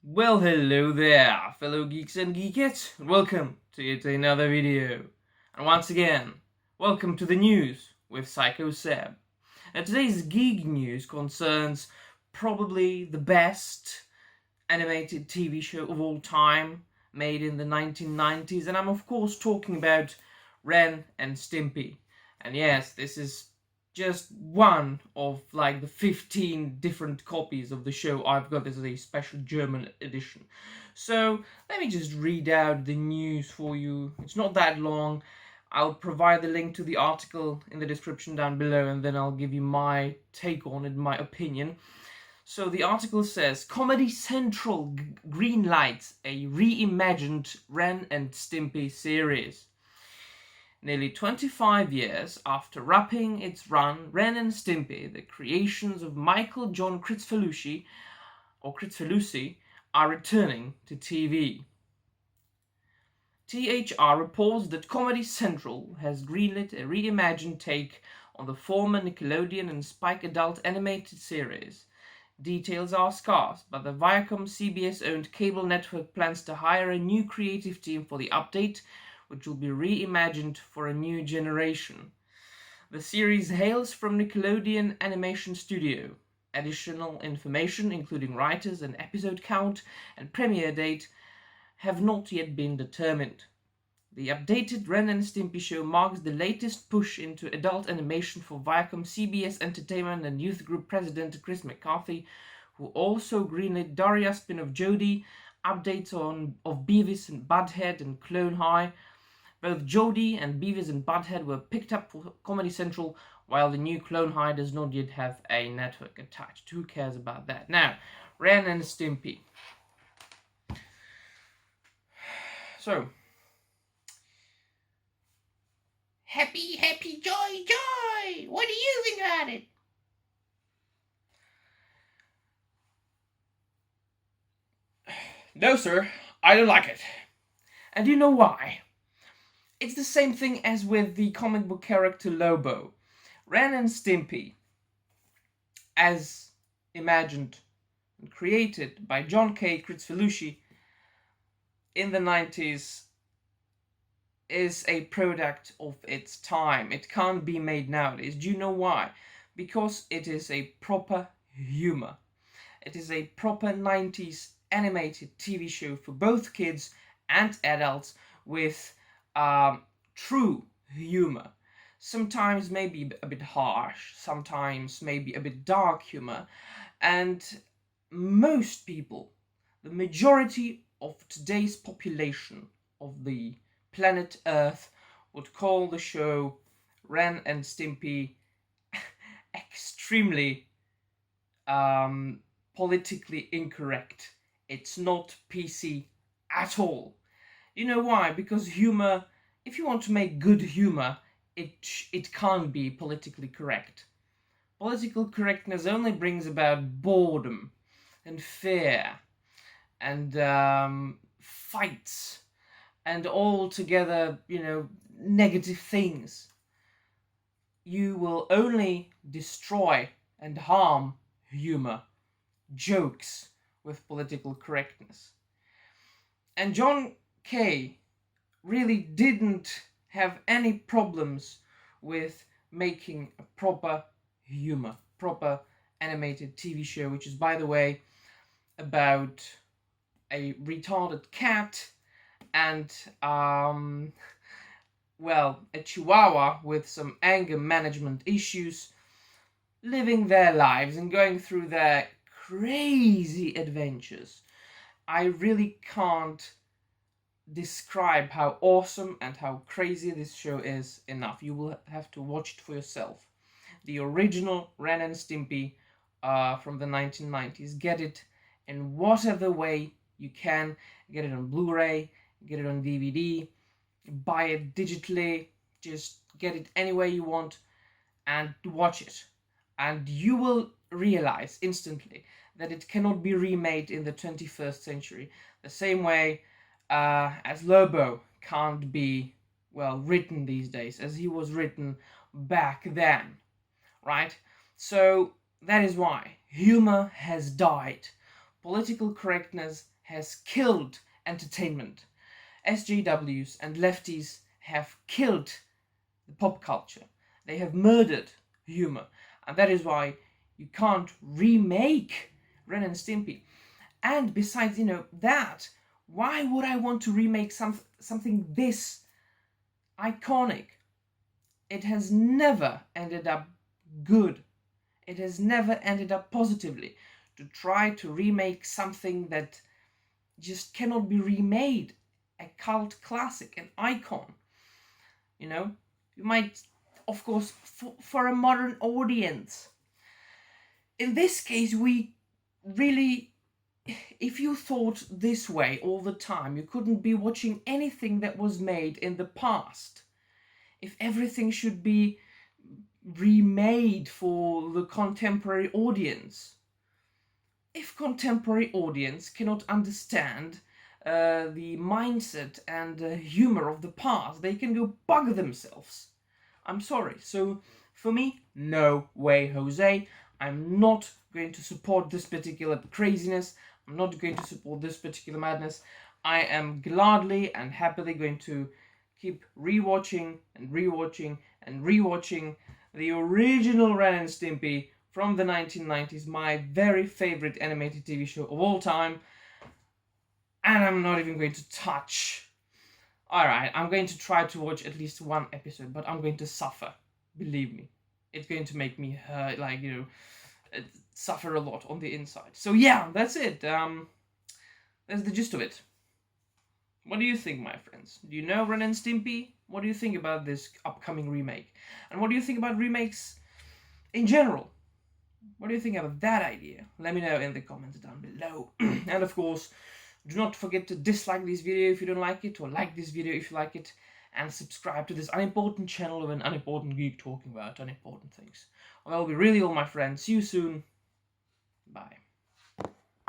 Well, hello there, fellow geeks and geekettes. Welcome to yet another video. And once again, welcome to the news with Psycho Seb. And today's geek news concerns probably the best animated TV show of all time, made in the 1990s. And I'm of course talking about Ren and Stimpy. And yes, this is just one of like the 15 different copies of the show I've got. This is a special German edition. So let me just read out the news for you. It's not that long. I'll provide the link to the article in the description down below, and then I'll give you my take on it, my opinion. So the article says, Comedy Central greenlights a reimagined Ren and Stimpy series. Nearly 25 years after wrapping its run, Ren and Stimpy, the creations of Michael John Critzfelucci, are returning to TV. THR reports that Comedy Central has greenlit a reimagined take on the former Nickelodeon and Spike adult animated series. Details are scarce, but the Viacom CBS-owned cable network plans to hire a new creative team for the update, which will be reimagined for a new generation. The series hails from Nickelodeon Animation Studio. Additional information, including writers and episode count and premiere date, have not yet been determined. The updated Ren and Stimpy show marks the latest push into adult animation for Viacom CBS Entertainment and Youth Group President Chris McCarthy, who also greenlit Daria's spin-off Jodie, updates of Beavis and Butthead and Clone High. Both Jodie and Beavis and Butthead were picked up for Comedy Central, while the new Clone High does not yet have a network attached. Who cares about that? Now, Ren and Stimpy. So, happy, joy! What do you think about it? No, sir, I don't like it. And you know why? It's the same thing as with the comic book character Lobo. Ren and Stimpy, as imagined and created by John K. Critzfelucci in the 90s, is a product of its time. It can't be made nowadays. Do you know why? Because it is a proper humor. It is a proper 90s animated TV show for both kids and adults with true humor. Sometimes maybe a bit harsh, sometimes maybe a bit dark humor, and most people, the majority of today's population of the planet Earth, would call the show Ren and Stimpy extremely politically incorrect. It's not PC at all. You know why? Because humor, if you want to make good humor, it can't be politically correct. Political correctness only brings about boredom and fear and fights and altogether, negative things. You will only destroy and harm humor, jokes with political correctness. And John K. really didn't have any problems with making a proper humor, proper animated TV show, which is, by the way, about a retarded cat and, a chihuahua with some anger management issues, living their lives and going through their crazy adventures. I really can't describe how awesome and how crazy this show is enough. You will have to watch it for yourself. The original Ren and Stimpy from the 1990s. Get it in whatever way you can. Get it on Blu-ray, get it on DVD, buy it digitally, just get it any way you want and watch it. And you will realize instantly that it cannot be remade in the 21st century. The same way as Lobo can't be, written these days as he was written back then, right? So that is why humor has died. Political correctness has killed entertainment. SJWs and lefties have killed the pop culture. They have murdered humor. And that is why you can't remake Ren and Stimpy. And besides, that, why would I want to remake something this iconic? It has never ended up good. It has never ended up positively. To try to remake something that just cannot be remade, a cult classic, an icon. You might, of course, for a modern audience. In this case, we really, if you thought this way all the time, you couldn't be watching anything that was made in the past. If everything should be remade for the contemporary audience. If contemporary audience cannot understand the mindset and humor of the past, they can go bug themselves. I'm sorry. So for me, no way, Jose. I'm not going to support this particular craziness. I'm not going to support this particular madness. I am gladly and happily going to keep rewatching and rewatching and rewatching the original Ren and Stimpy from the 1990s, my very favorite animated TV show of all time. And I'm not even going to touch. Alright, I'm going to try to watch at least one episode, but I'm going to suffer. Believe me. It's going to make me hurt, suffer a lot on the inside. So yeah, that's it. That's the gist of it. What do you think, my friends? Do you know Ren and Stimpy? What do you think about this upcoming remake? And what do you think about remakes in general? What do you think about that idea? Let me know in the comments down below. And of course, do not forget to dislike this video if you don't like it, or like this video if you like it, and subscribe to this unimportant channel of an unimportant geek talking about unimportant things. Well, that'll be really all, my friends. See you soon.